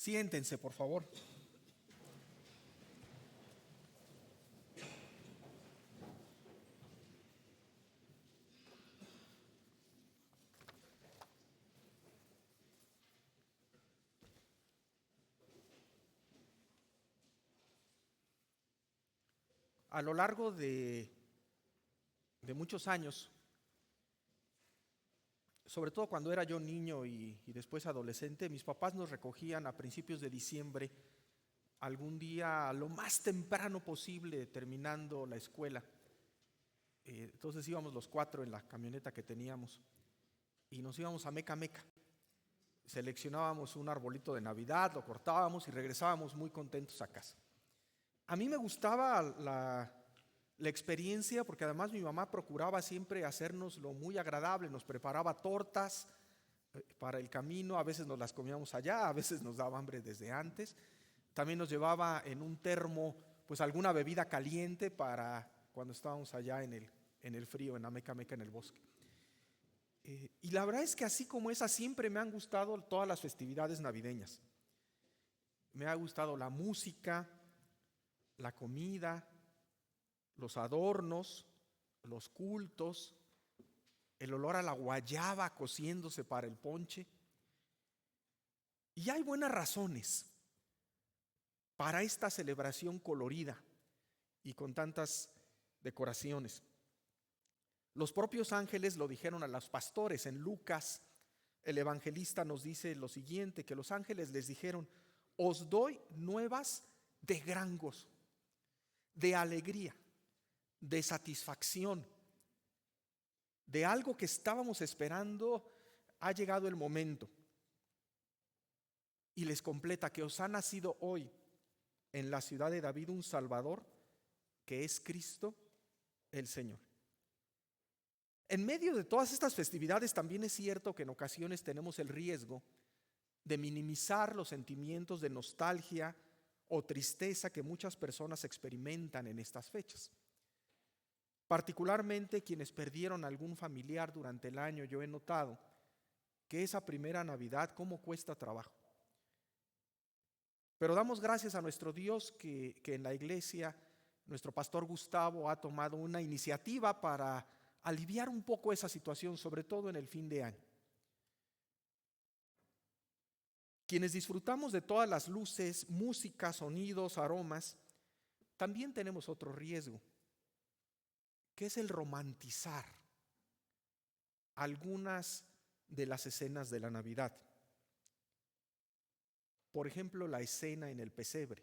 Siéntense, por favor. A lo largo de muchos años, sobre todo cuando era yo niño y después adolescente, mis papás nos recogían a principios de diciembre, algún día lo más temprano posible, terminando la escuela. Entonces íbamos los cuatro en la camioneta que teníamos y nos íbamos a Meca Meca. Seleccionábamos un arbolito de Navidad, lo cortábamos y regresábamos muy contentos a casa. A mí me gustaba la experiencia porque además mi mamá procuraba siempre hacernoslo muy agradable, nos preparaba tortas para el camino, a veces nos las comíamos allá, a veces nos daba hambre desde antes. También nos llevaba en un termo pues alguna bebida caliente para cuando estábamos allá en el frío, en Ameca Meca, en el bosque. Y la verdad es que así como esa siempre me han gustado todas las festividades navideñas. Me ha gustado la música, la comida, los adornos, los cultos, el olor a la guayaba cociéndose para el ponche. Y hay buenas razones para esta celebración colorida y con tantas decoraciones. Los propios ángeles lo dijeron a los pastores. En Lucas, el evangelista nos dice lo siguiente, que los ángeles les dijeron: os doy nuevas de gran gozo, de alegría, de satisfacción, de algo que estábamos esperando. Ha llegado el momento. Y les completa que os ha nacido hoy en la ciudad de David un Salvador, que es Cristo el Señor. En medio de todas estas festividades también es cierto que en ocasiones tenemos el riesgo de minimizar los sentimientos de nostalgia o tristeza que muchas personas experimentan en estas fechas. Particularmente quienes perdieron algún familiar durante el año, yo he notado que esa primera Navidad cómo cuesta trabajo. Pero damos gracias a nuestro Dios que en la iglesia nuestro pastor Gustavo ha tomado una iniciativa para aliviar un poco esa situación, sobre todo en el fin de año. Quienes disfrutamos de todas las luces, música, sonidos, aromas, también tenemos otro riesgo, que es el romantizar algunas de las escenas de la Navidad. Por ejemplo, la escena en el pesebre.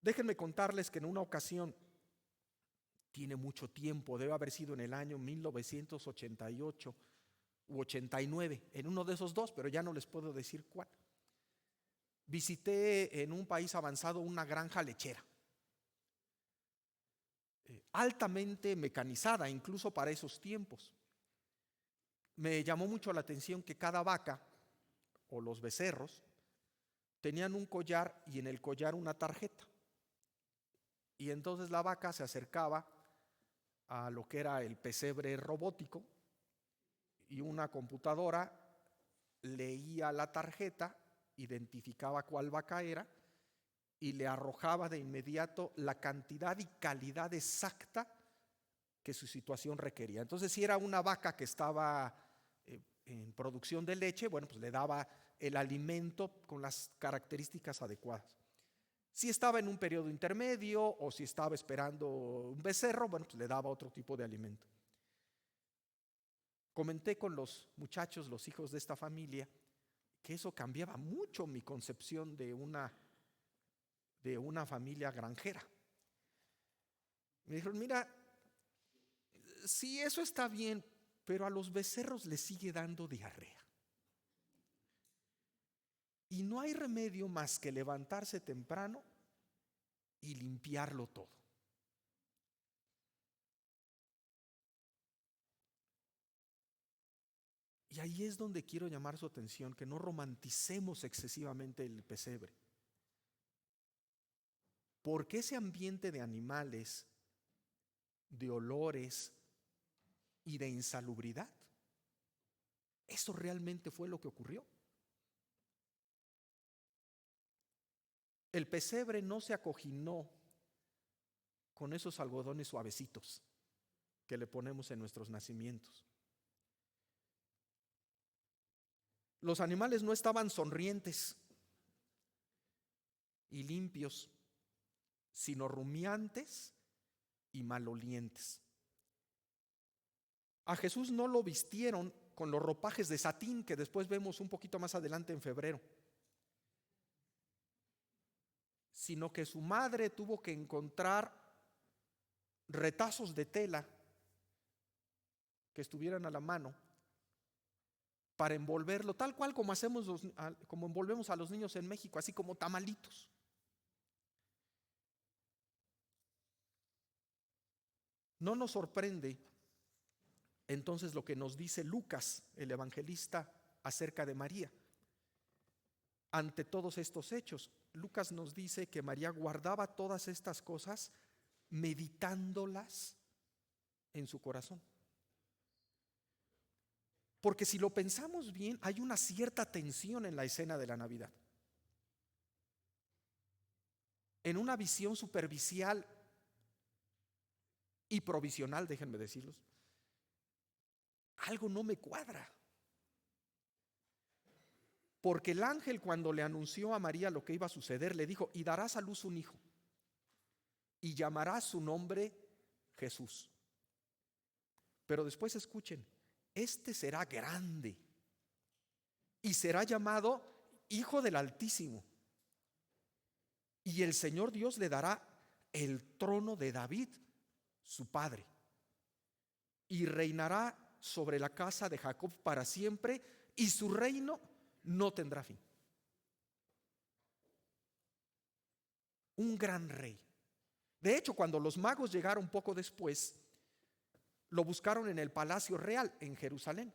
Déjenme contarles que en una ocasión, tiene mucho tiempo, debe haber sido en el año 1988 u 89, en uno de esos dos, pero ya no les puedo decir cuál. Visité en un país avanzado una granja lechera, altamente mecanizada, incluso para esos tiempos. Me llamó mucho la atención que cada vaca o los becerros tenían un collar y en el collar una tarjeta. Y entonces la vaca se acercaba a lo que era el pesebre robótico y una computadora leía la tarjeta, identificaba cuál vaca era y le arrojaba de inmediato la cantidad y calidad exacta que su situación requería. Entonces, si era una vaca que estaba en producción de leche, bueno, pues le daba el alimento con las características adecuadas. Si estaba en un periodo intermedio o si estaba esperando un becerro, bueno, pues le daba otro tipo de alimento. Comenté con los muchachos, los hijos de esta familia, que eso cambiaba mucho mi concepción de una familia granjera. Me dijeron: mira, sí, eso está bien, pero a los becerros les sigue dando diarrea. Y no hay remedio más que levantarse temprano y limpiarlo todo. Y ahí es donde quiero llamar su atención, que no romanticemos excesivamente el pesebre. Porque ese ambiente de animales, de olores y de insalubridad, eso realmente fue lo que ocurrió. El pesebre no se acoginó con esos algodones suavecitos que le ponemos en nuestros nacimientos. Los animales no estaban sonrientes y limpios, sino rumiantes y malolientes. A Jesús no lo vistieron con los ropajes de satín que después vemos un poquito más adelante en febrero, sino que su madre tuvo que encontrar retazos de tela que estuvieran a la mano para envolverlo, tal cual como como envolvemos a los niños en México, así como tamalitos. No nos sorprende entonces lo que nos dice Lucas, el evangelista, acerca de María. Ante todos estos hechos, Lucas nos dice que María guardaba todas estas cosas meditándolas en su corazón. Porque si lo pensamos bien, hay una cierta tensión en la escena de la Navidad. En una visión superficial y provisional, déjenme decirlos, algo no me cuadra. Porque el ángel, cuando le anunció a María lo que iba a suceder, le dijo: y darás a luz un hijo, y llamarás su nombre Jesús. Pero después escuchen, este será grande y será llamado Hijo del Altísimo, y el Señor Dios le dará el trono de David, su padre, y reinará sobre la casa de Jacob para siempre, y su reino no tendrá fin. Un gran rey. De hecho, cuando los magos llegaron poco después, lo buscaron en el palacio real en Jerusalén.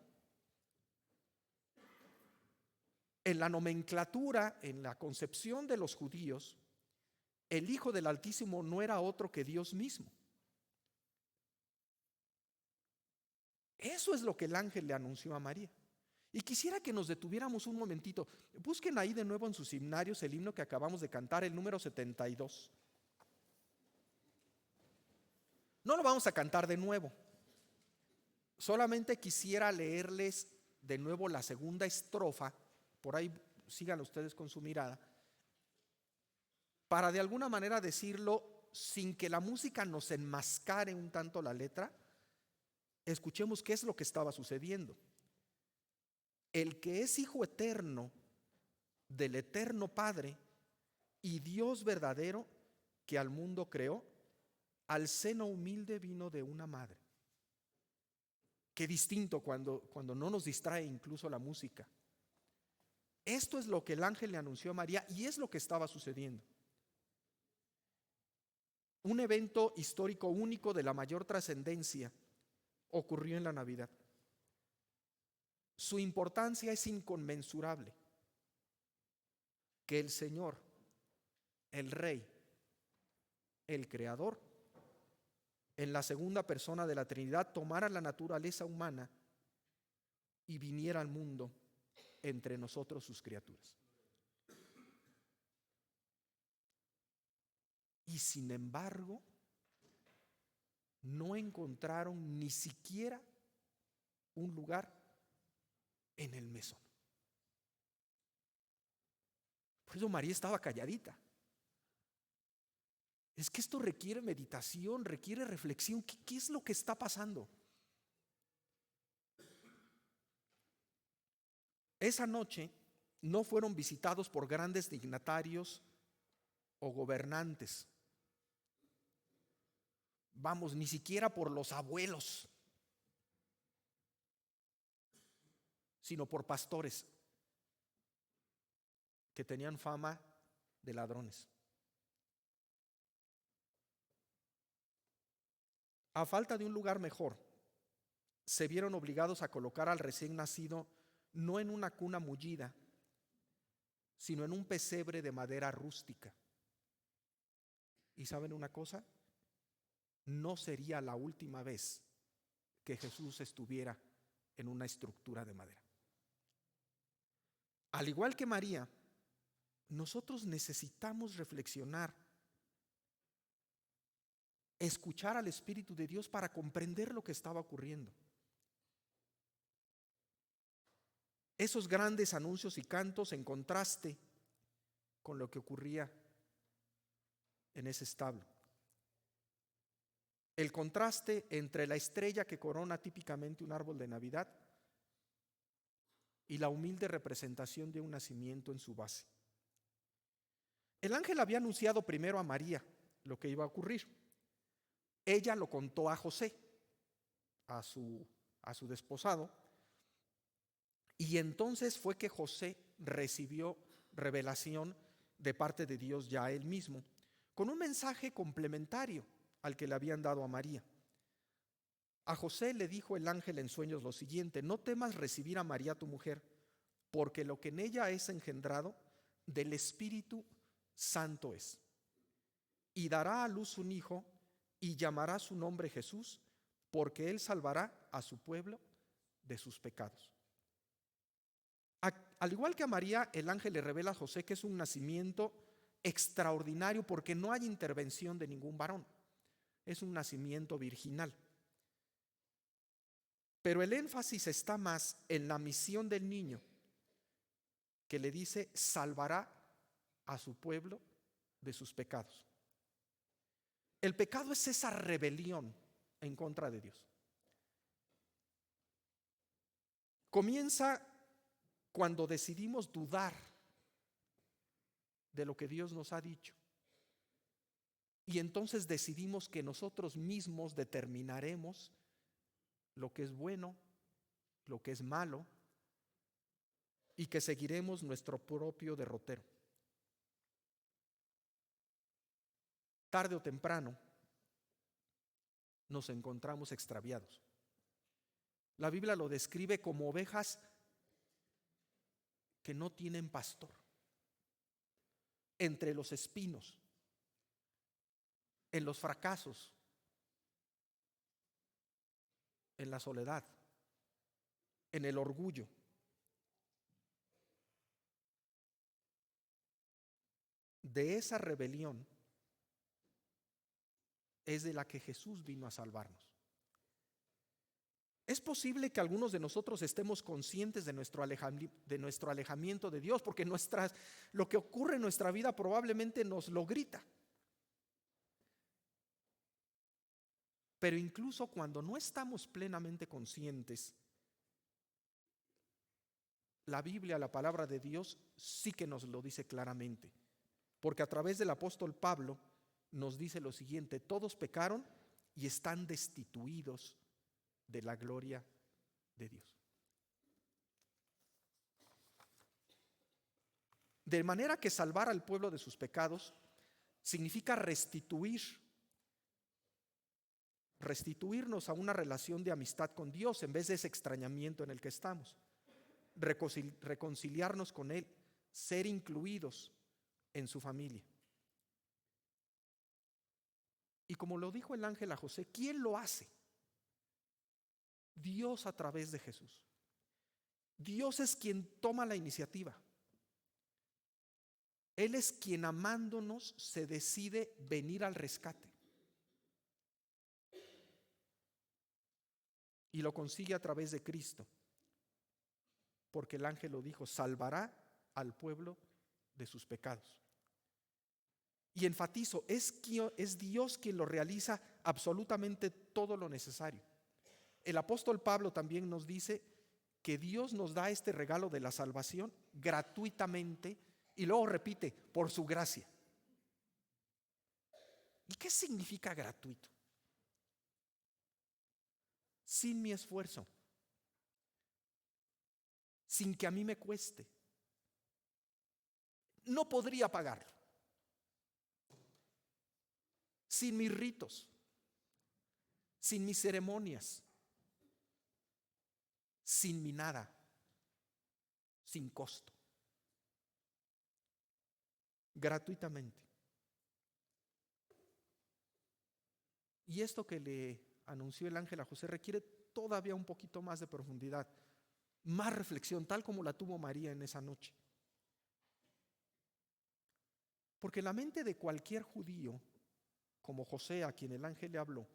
En la nomenclatura, en la concepción de los judíos, el Hijo del Altísimo no era otro que Dios mismo. Eso es lo que el ángel le anunció a María. Y quisiera que nos detuviéramos un momentito. Busquen ahí de nuevo en sus himnarios el himno que acabamos de cantar, el número 72. No lo vamos a cantar de nuevo. Solamente quisiera leerles de nuevo la segunda estrofa. Por ahí sigan ustedes con su mirada, para de alguna manera decirlo sin que la música nos enmascare un tanto la letra. Escuchemos qué es lo que estaba sucediendo. El que es Hijo eterno del eterno Padre y Dios verdadero que al mundo creó, al seno humilde vino de una madre. Qué distinto cuando no nos distrae incluso la música. Esto es lo que el ángel le anunció a María y es lo que estaba sucediendo. Un evento histórico único de la mayor trascendencia ocurrió en la Navidad. Su importancia es inconmensurable. Que el Señor, el Rey, el Creador, en la segunda persona de la Trinidad, tomara la naturaleza humana y viniera al mundo entre nosotros, sus criaturas. Y sin embargo, no encontraron ni siquiera un lugar en el mesón. Por eso María estaba calladita. Es que esto requiere meditación, requiere reflexión. ¿Qué es lo que está pasando? Esa noche no fueron visitados por grandes dignatarios o gobernantes. Vamos, ni siquiera por los abuelos, sino por pastores que tenían fama de ladrones. A falta de un lugar mejor, se vieron obligados a colocar al recién nacido no en una cuna mullida, sino en un pesebre de madera rústica. ¿Y saben una cosa? No sería la última vez que Jesús estuviera en una estructura de madera. Al igual que María, nosotros necesitamos reflexionar, escuchar al Espíritu de Dios para comprender lo que estaba ocurriendo. Esos grandes anuncios y cantos en contraste con lo que ocurría en ese establo. El contraste entre la estrella que corona típicamente un árbol de Navidad y la humilde representación de un nacimiento en su base. El ángel había anunciado primero a María lo que iba a ocurrir. Ella lo contó a José, a su desposado, y entonces fue que José recibió revelación de parte de Dios ya él mismo, con un mensaje complementario al que le habían dado a María. A José le dijo el ángel en sueños lo siguiente: no temas recibir a María tu mujer, porque lo que en ella es engendrado del Espíritu Santo es. Y dará a luz un hijo y llamará su nombre Jesús, porque él salvará a su pueblo de sus pecados. Al igual que a María, el ángel le revela a José que es un nacimiento extraordinario porque no hay intervención de ningún varón. Es un nacimiento virginal. Pero el énfasis está más en la misión del niño, que le dice: salvará a su pueblo de sus pecados. El pecado es esa rebelión en contra de Dios. Comienza cuando decidimos dudar de lo que Dios nos ha dicho. Y entonces decidimos que nosotros mismos determinaremos lo que es bueno, lo que es malo, y que seguiremos nuestro propio derrotero. Tarde o temprano nos encontramos extraviados. La Biblia lo describe como ovejas que no tienen pastor, entre los espinos, en los fracasos, en la soledad, en el orgullo. De esa rebelión es de la que Jesús vino a salvarnos. Es posible que algunos de nosotros estemos conscientes de nuestro alejamiento de Dios, porque lo que ocurre en nuestra vida probablemente nos lo grita. Pero incluso cuando no estamos plenamente conscientes, la Biblia, la palabra de Dios, sí que nos lo dice claramente. Porque a través del apóstol Pablo nos dice lo siguiente: todos pecaron y están destituidos de la gloria de Dios. De manera que salvar al pueblo de sus pecados significa restituirnos a una relación de amistad con Dios en vez de ese extrañamiento en el que estamos, reconciliarnos con Él, ser incluidos en su familia. Y como lo dijo el ángel a José, ¿quién lo hace? Dios a través de Jesús. Dios es quien toma la iniciativa. Él es quien, amándonos, se decide venir al rescate. Y lo consigue a través de Cristo. Porque el ángel lo dijo: salvará al pueblo de sus pecados. Y enfatizo, es Dios quien lo realiza absolutamente todo lo necesario. El apóstol Pablo también nos dice que Dios nos da este regalo de la salvación gratuitamente, y luego repite: por su gracia. ¿Y qué significa gratuito? Sin mi esfuerzo, sin que a mí me cueste. No podría pagarlo. Sin mis ritos, sin mis ceremonias, sin mi nada, sin costo. Gratuitamente. Y esto que le anunció el ángel a José requiere todavía un poquito más de profundidad, más reflexión, tal como la tuvo María en esa noche. Porque en la mente de cualquier judío, como José, a quien el ángel le habló,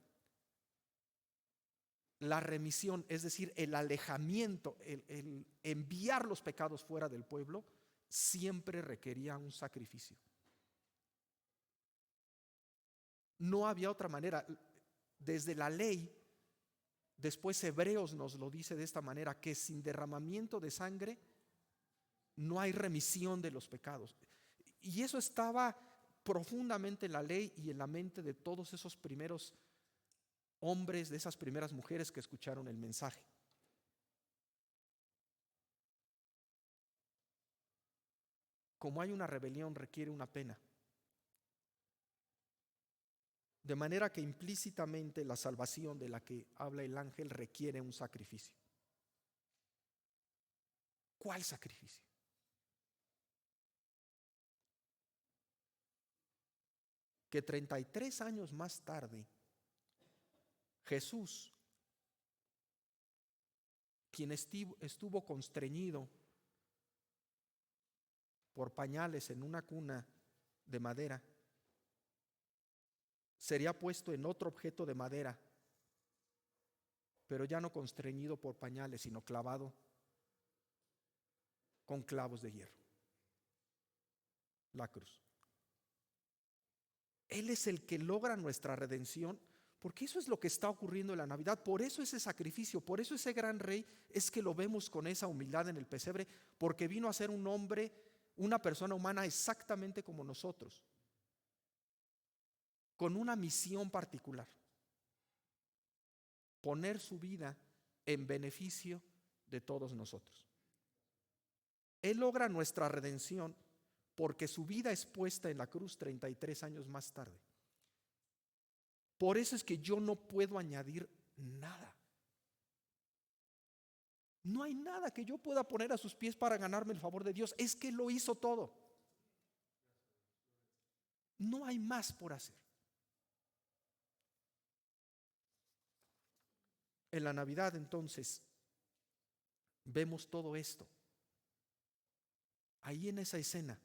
la remisión, es decir, el alejamiento, el enviar los pecados fuera del pueblo, siempre requería un sacrificio. No había otra manera. Desde la ley, después Hebreos nos lo dice de esta manera, que sin derramamiento de sangre no hay remisión de los pecados. Y eso estaba profundamente en la ley y en la mente de todos esos primeros hombres, de esas primeras mujeres que escucharon el mensaje. Como hay una rebelión, requiere una pena. De manera que implícitamente la salvación de la que habla el ángel requiere un sacrificio. ¿Cuál sacrificio? Que 33 años más tarde, Jesús, quien estuvo constreñido por pañales en una cuna de madera, sería puesto en otro objeto de madera, pero ya no constreñido por pañales, sino clavado con clavos de hierro. La cruz. Él es el que logra nuestra redención, porque eso es lo que está ocurriendo en la Navidad. Por eso ese sacrificio, por eso ese gran rey es que lo vemos con esa humildad en el pesebre, porque vino a ser un hombre, una persona humana exactamente como nosotros, con una misión particular: poner su vida en beneficio de todos nosotros. Él logra nuestra redención porque su vida es puesta en la cruz 33 años más tarde. Por eso es que yo no puedo añadir nada. No hay nada que yo pueda poner a sus pies para ganarme el favor de Dios. Es que Él lo hizo todo. No hay más por hacer. En la Navidad, entonces, vemos todo esto. Ahí en esa escena.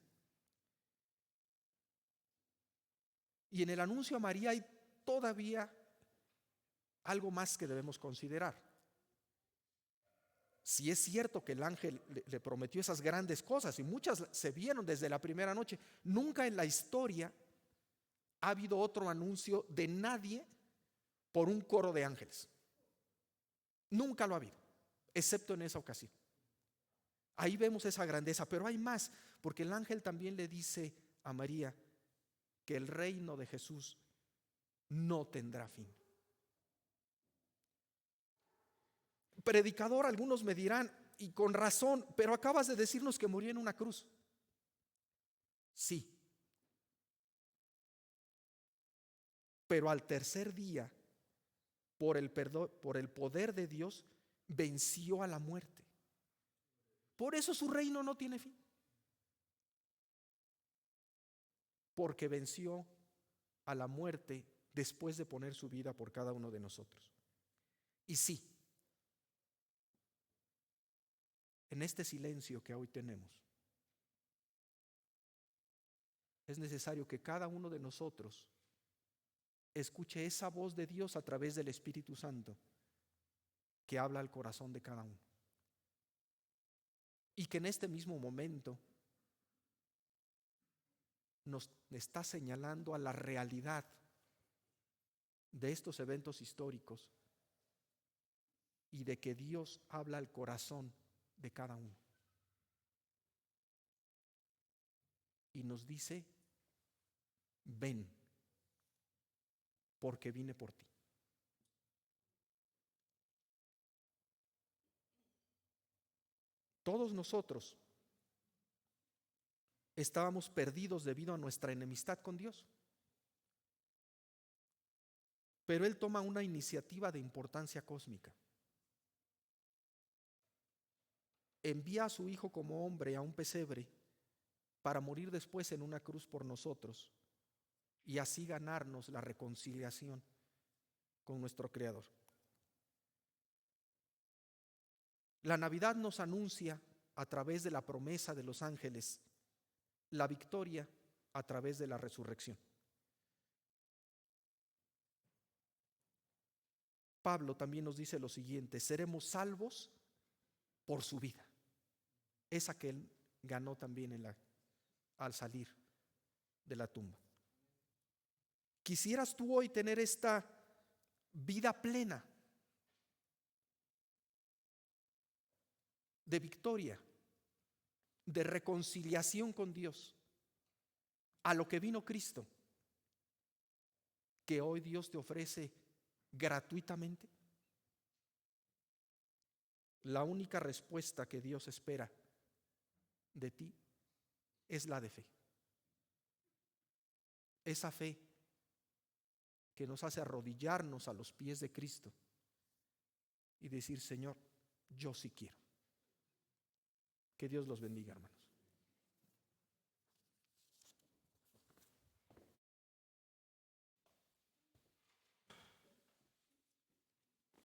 Y en el anuncio a María hay todavía algo más que debemos considerar. Si es cierto que el ángel le prometió esas grandes cosas y muchas se vieron desde la primera noche, nunca en la historia ha habido otro anuncio de nadie por un coro de ángeles. Nunca lo ha habido, excepto en esa ocasión. Ahí vemos esa grandeza, pero hay más, porque el ángel también le dice a María que el reino de Jesús no tendrá fin. Predicador, algunos me dirán, y con razón, pero acabas de decirnos que murió en una cruz. Sí. Pero al tercer día, por el poder de Dios, venció a la muerte. Por eso su reino no tiene fin. Porque venció a la muerte después de poner su vida por cada uno de nosotros. Y sí, en este silencio que hoy tenemos, es necesario que cada uno de nosotros escuche esa voz de Dios a través del Espíritu Santo que habla al corazón de cada uno. Y que en este mismo momento nos está señalando a la realidad de estos eventos históricos y de que Dios habla al corazón de cada uno. Y nos dice: ven, porque vine por ti. Todos nosotros estábamos perdidos debido a nuestra enemistad con Dios. Pero Él toma una iniciativa de importancia cósmica. Envía a su Hijo como hombre a un pesebre para morir después en una cruz por nosotros y así ganarnos la reconciliación con nuestro Creador. La Navidad nos anuncia, a través de la promesa de los ángeles, la victoria a través de la resurrección. Pablo también nos dice lo siguiente: seremos salvos por su vida, esa que él ganó también al salir de la tumba. ¿Quisieras tú hoy tener esta vida plena de victoria, de reconciliación con Dios, a lo que vino Cristo, que hoy Dios te ofrece gratuitamente? La única respuesta que Dios espera de ti es la de fe. Esa fe que nos hace arrodillarnos a los pies de Cristo y decir: Señor, yo sí quiero. Que Dios los bendiga, hermanos.